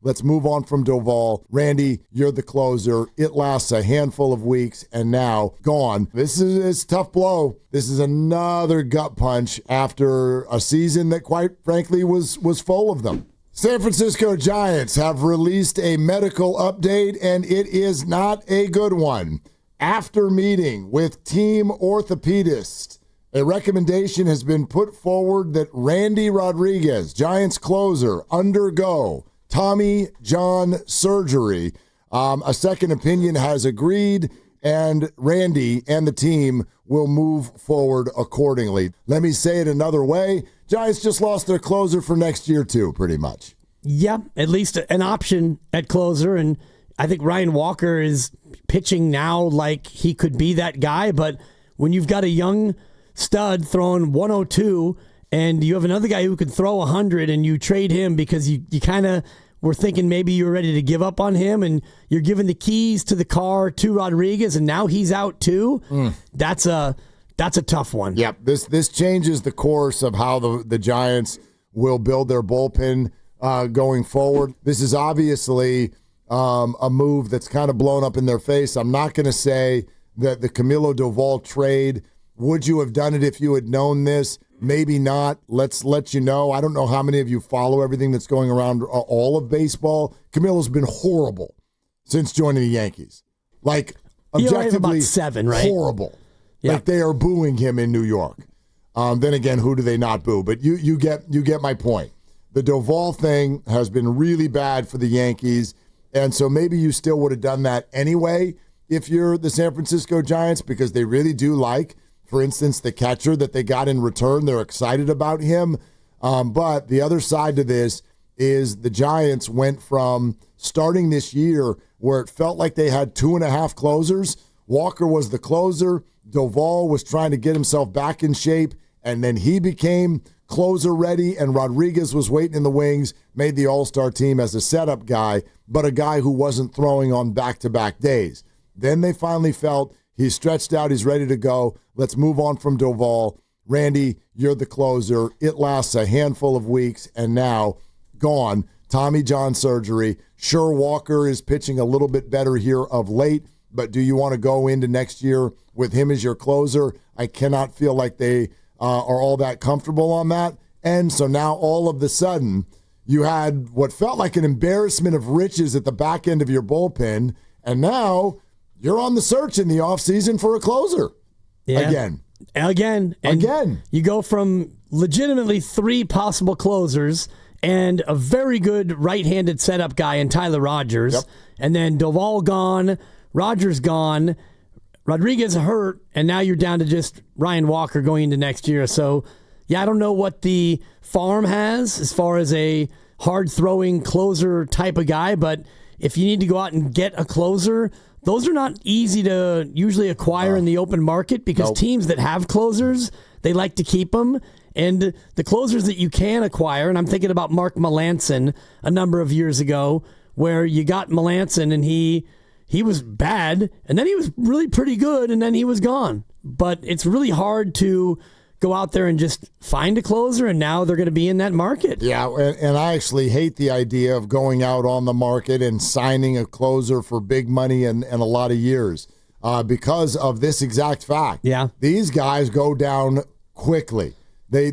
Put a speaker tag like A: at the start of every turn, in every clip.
A: Let's move on from Doval. Randy, you're the closer. It lasts a handful of weeks, and now gone. This is a tough blow. This is another gut punch after a season that, quite frankly, was full of them. San Francisco Giants have released a medical update, and it is not a good one. After meeting with team orthopedists, a recommendation has been put forward that Randy Rodriguez, Giants closer, undergo Tommy John surgery. A second opinion has agreed, and Randy and the team will move forward accordingly. Let me say it another way. Giants just lost their closer for next year, too, pretty much.
B: Yeah, at least an option at closer, and I think Ryan Walker is pitching now like he could be that guy, but when you've got a young stud throwing 102 and you have another guy who could throw 100 and you trade him because you kind of were thinking maybe you were ready to give up on him and you're giving the keys to the car to Rodriguez and now he's out too, that's a tough one.
A: Yep, this changes the course of how the Giants will build their bullpen going forward. This is obviously a move that's kind of blown up in their face. I'm not going to say that the Camilo Doval trade, would you have done it if you had known this? Maybe not. Let's let you know. I don't know how many of you follow everything that's going around all of baseball. Camilo's been horrible since joining the Yankees. Like, objectively,
B: about 7, right?
A: Horrible.
B: Yeah.
A: Like, they are booing him in New York. Then again, who do they not boo? But you get my point. The Doval thing has been really bad for the Yankees, and so maybe you still would have done that anyway if you're the San Francisco Giants, because they really do like, for instance, the catcher that they got in return. They're excited about him. But the other side to this is the Giants went from starting this year where it felt like they had 2.5 closers. Walker was the closer. Doval was trying to get himself back in shape, and then he became closer ready, and Rodriguez was waiting in the wings, made the All-Star team as a setup guy, but a guy who wasn't throwing on back-to-back days. Then they finally felt he's stretched out, he's ready to go. Let's move on from Doval. Randy, you're the closer. It lasts a handful of weeks, and now gone. Tommy John surgery. Sure, Walker is pitching a little bit better here of late, but do you want to go into next year with him as your closer? I cannot feel like they are all that comfortable on that. And so now all of a sudden, you had what felt like an embarrassment of riches at the back end of your bullpen, and now you're on the search in the offseason for a closer.
B: Yeah. Again. You go from legitimately 3 possible closers and a very good right-handed setup guy in Tyler Rogers, and then Doval gone, Rogers gone, Rodriguez hurt, and now you're down to just Ryan Walker going into next year. So, yeah, I don't know what the farm has as far as a hard-throwing closer type of guy, but if you need to go out and get a closer, those are not easy to usually acquire in the open market because teams that have closers, they like to keep them. And the closers that you can acquire, and I'm thinking about Mark Melancon a number of years ago, where you got Melancon and he was bad, and then he was really pretty good, and then he was gone. But it's really hard to go out there and just find a closer, and now they're going to be in that market.
A: Yeah, and I actually hate the idea of going out on the market and signing a closer for big money and a lot of years because of this exact fact.
B: Yeah.
A: These guys go down quickly. They're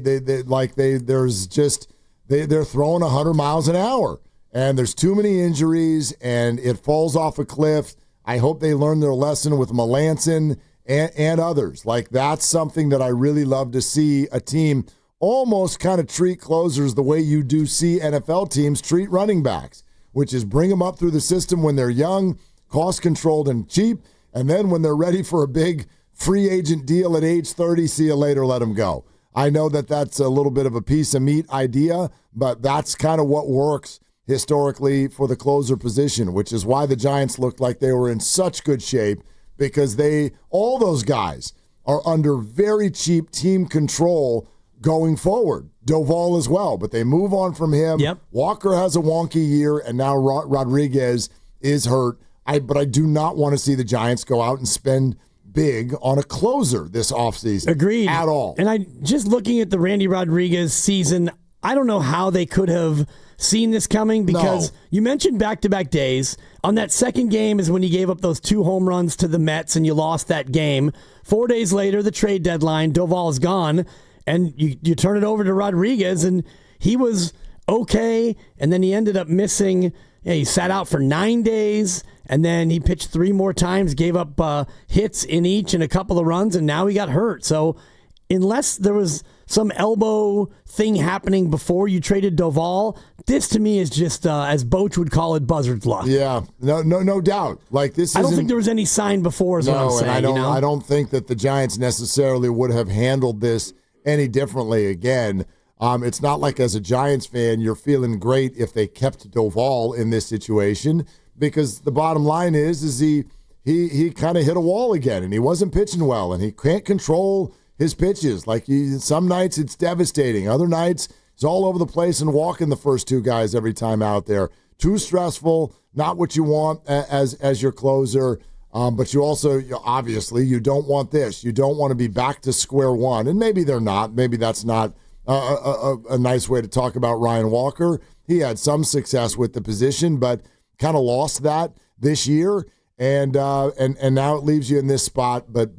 A: throwing 100 miles an hour. And there's too many injuries, and it falls off a cliff. I hope they learn their lesson with Melancon and others. Like, that's something that I really love to see a team almost kind of treat closers the way you do see NFL teams treat running backs, which is bring them up through the system when they're young, cost-controlled and cheap, and then when they're ready for a big free agent deal at age 30, see you later, let them go. I know that that's a little bit of a piece of meat idea, but that's kind of what works historically for the closer position, which is why the Giants looked like they were in such good shape, because all those guys are under very cheap team control going forward. Doval as well, but they move on from him.
B: Yep.
A: Walker has a wonky year, and now Rodriguez is hurt. But I do not want to see the Giants go out and spend big on a closer this offseason.
B: Agreed.
A: At all.
B: And just looking at the Randy Rodriguez season, I don't know how they could have seen this coming because you mentioned back-to-back days. On that second game is when you gave up those 2 home runs to the Mets and you lost that game. 4 days later, the trade deadline, Doval's gone, and you turn it over to Rodriguez, and he was okay, and then he ended up missing. He sat out for 9 days, and then he pitched 3 more times, gave up hits in each and a couple of runs, and now he got hurt. So unless there was some elbow thing happening before you traded Doval, this to me is just, as Boch would call it, buzzard's luck.
A: Yeah, no doubt. Like this,
B: I don't think there was any sign before. Is what I'm saying.
A: And I don't think that the Giants necessarily would have handled this any differently. Again, it's not like as a Giants fan you're feeling great if they kept Doval in this situation, because the bottom line is he kind of hit a wall again, and he wasn't pitching well, and he can't control his pitches. Like some nights it's devastating. Other nights it's all over the place and walking the first 2 guys every time out there. Too stressful, not what you want as your closer. But you also, obviously, you don't want this. You don't want to be back to square one. And maybe they're not. Maybe that's not a nice way to talk about Ryan Walker. He had some success with the position, but kind of lost that this year. And now it leaves you in this spot. But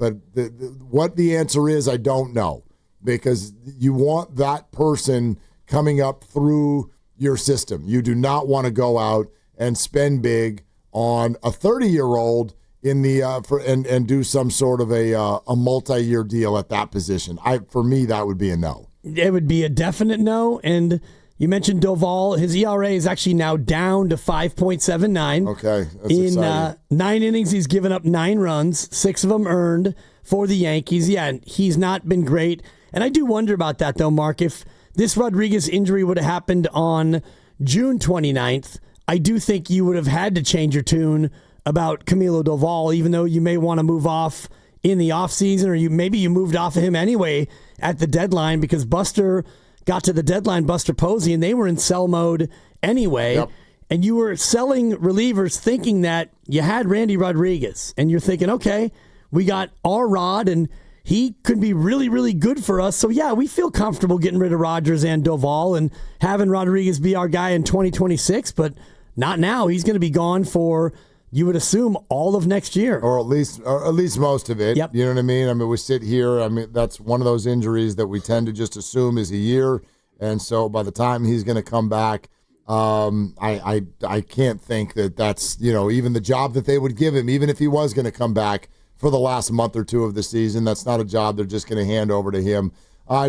A: what the answer is, I don't know, because you want that person coming up through your system. You do not want to go out and spend big on a 30-year-old in the and do some sort of a multi-year deal at that position. For me, that would be a no.
B: It would be a definite no. And you mentioned Doval. His ERA is actually now down to 5.79.
A: Okay, that's
B: in
A: exciting.
B: 9 innings, he's given up 9 runs, 6 of them earned for the Yankees. Yeah, and he's not been great. And I do wonder about that, though, Mark. If this Rodriguez injury would have happened on June 29th, I do think you would have had to change your tune about Camilo Doval, even though you may want to move off in the offseason, or maybe you moved off of him anyway at the deadline, because Buster got to the deadline, Buster Posey, and they were in sell mode anyway.
A: Yep.
B: And you were selling relievers thinking that you had Randy Rodriguez, and you're thinking, okay, we got our Rod, and he could be really, really good for us. So, yeah, we feel comfortable getting rid of Rodgers and Doval and having Rodriguez be our guy in 2026, but not now. He's going to be gone for, you would assume, all of next year.
A: Or at least most of it.
B: Yep.
A: You know what I mean? I mean, we sit here. I mean, that's one of those injuries that we tend to just assume is a year. And so by the time he's going to come back, I can't think that that's, even the job that they would give him, even if he was going to come back for the last month or 2 of the season. That's not a job they're just going to hand over to him.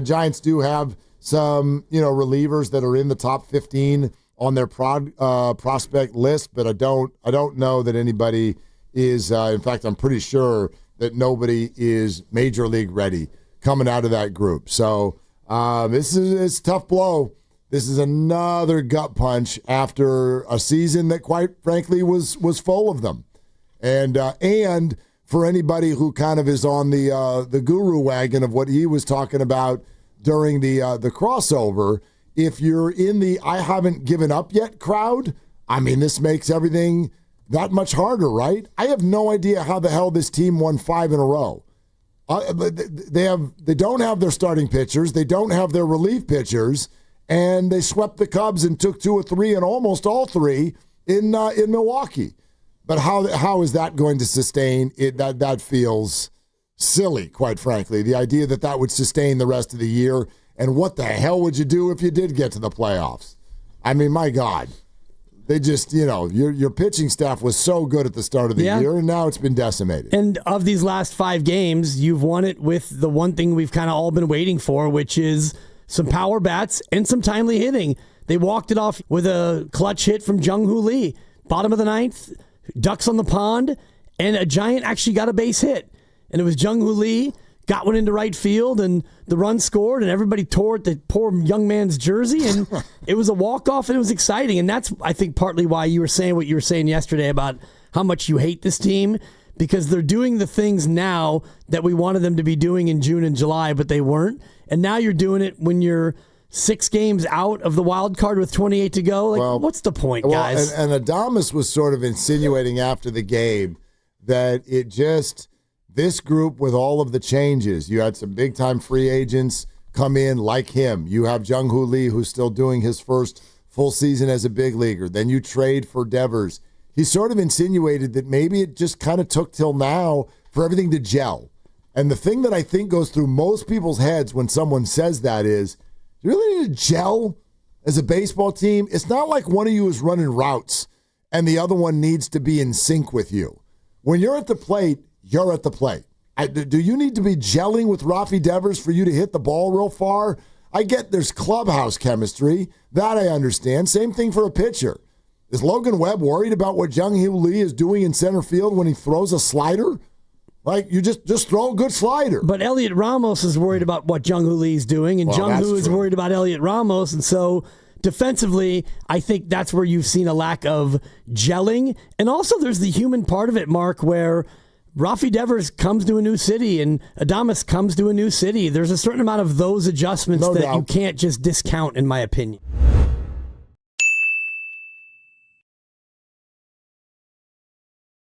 A: Giants do have some, relievers that are in the top 15 on their prospect list, but I don't know that anybody is. In fact, I'm pretty sure that nobody is major league ready coming out of that group. So it's a tough blow. This is another gut punch after a season that, quite frankly, was full of them, and for anybody who kind of is on the guru wagon of what he was talking about during the crossover. If you're in the I haven't given up yet crowd, I mean, this makes everything that much harder, right? I have no idea how the hell this team won 5 in a row. They don't have their starting pitchers. They don't have their relief pitchers. And they swept the Cubs and took 2 or 3 and almost all 3 in Milwaukee. But how is that going to sustain it? That feels silly, quite frankly. The idea that would sustain the rest of the year. And what the hell would you do if you did get to the playoffs? I mean, my God. They just, your pitching staff was so good at the start of the year, and now it's been decimated.
B: And of these last 5 games, you've won it with the one thing we've kind of all been waiting for, which is some power bats and some timely hitting. They walked it off with a clutch hit from Jung-Hoo Lee. Bottom of the 9th, ducks on the pond, and a Giant actually got a base hit. And it was Jung-Hoo Lee, got one into right field, and the run scored, and everybody tore at the poor young man's jersey, and it was a walk-off, and it was exciting. And that's, I think, partly why you were saying what you were saying yesterday about how much you hate this team, because they're doing the things now that we wanted them to be doing in June and July, but they weren't. And now you're doing it when you're 6 games out of the wild card with 28 to go. What's the point, guys?
A: And Adames was sort of insinuating after the game that it just... This group, with all of the changes, you had some big-time free agents come in like him. You have Jung-Hoo Lee, who's still doing his first full season as a big leaguer. Then you trade for Devers. He sort of insinuated that maybe it just kind of took till now for everything to gel. And the thing that I think goes through most people's heads when someone says that is, you really need to gel as a baseball team? It's not like one of you is running routes and the other one needs to be in sync with you. When you're at the plate, you're at the plate. Do you need to be gelling with Rafi Devers for you to hit the ball real far? I get there's clubhouse chemistry. That I understand. Same thing for a pitcher. Is Logan Webb worried about what Jung-Hoo Lee is doing in center field when he throws a slider? Like, you just throw a good slider.
B: But Elliot Ramos is worried about what Jung-Hoo Lee is doing, and Jung-Hoo is worried about Elliot Ramos. And so defensively, I think that's where you've seen a lack of gelling. And also there's the human part of it, Mark, where Rafi Devers comes to a new city and Adames comes to a new city. There's a certain amount of those adjustments that you can't just discount, in my opinion.